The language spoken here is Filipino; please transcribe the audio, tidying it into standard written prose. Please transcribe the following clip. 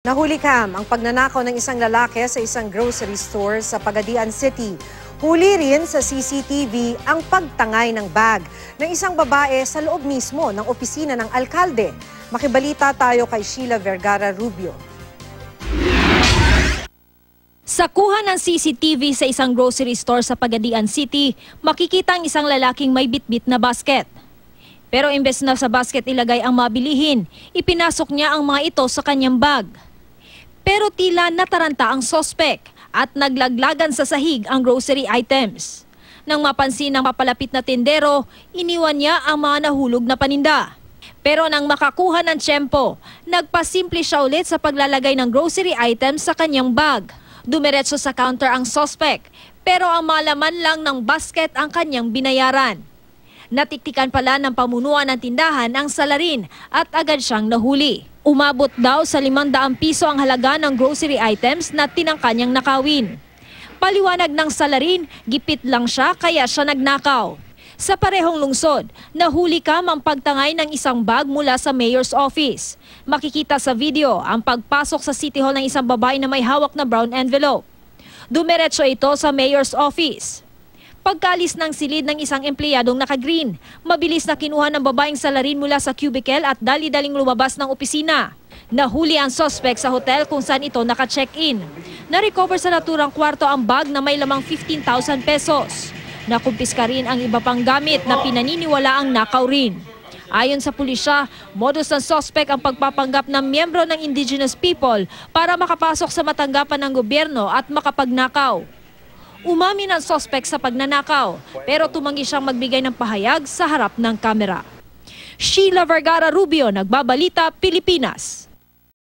Nahuli ang pagnanakaw ng isang lalaki sa isang grocery store sa Pagadian City. Huli rin sa CCTV ang pagtangay ng bag ng isang babae sa loob mismo ng opisina ng alkalde. Makibalita tayo kay Sheila Vergara Rubio. Sa kuha ng CCTV sa isang grocery store sa Pagadian City, makikita ang isang lalaking may bitbit na basket. Pero imbes na sa basket ilagay ang mabilihin, ipinasok niya ang mga ito sa kanyang bag. Pero tila nataranta ang sospek at naglaglagan sa sahig ang grocery items. Nang mapansin ng papalapit na tindero, iniwan niya ang mga nahulog na paninda. Pero nang makakuha ng tiyempo, nagpasimple siya ulit sa paglalagay ng grocery items sa kanyang bag. Dumiretso sa counter ang sospek, pero ang malaman lang ng basket ang kanyang binayaran. Natiktikan pala ng pamunuan ng tindahan ang salarin at agad siyang nahuli. Umabot daw sa 500 piso ang halaga ng grocery items na tinangka niyang nakawin. Paliwanag ng salarin, gipit lang siya kaya siya nagnakaw. Sa parehong lungsod, nahuli ang pagtangay ng isang bag mula sa mayor's office. Makikita sa video ang pagpasok sa City Hall ng isang babae na may hawak na brown envelope. Dumiretso ito sa mayor's office. Pagkalis ng silid ng isang empleyadong naka-green, mabilis na kinuha ng babaeng salarin mula sa cubicle at dali-daling lumabas ng opisina. Nahuli ang suspect sa hotel kung saan ito naka-check-in. Na-recover sa naturang kwarto ang bag na may lamang 15,000 pesos. Nakumpiska rin ang iba pang gamit na pinaniniwala ang nakaw rin. Ayon sa pulisya, modus ng suspect ang pagpapanggap ng miyembro ng indigenous people para makapasok sa matanggapan ng gobyerno at makapagnakaw. Umamin ang suspect sa pagnanakaw, pero tumanggi siyang magbigay ng pahayag sa harap ng kamera. Sheila Vergara Rubio, Nagbabalita, Pilipinas.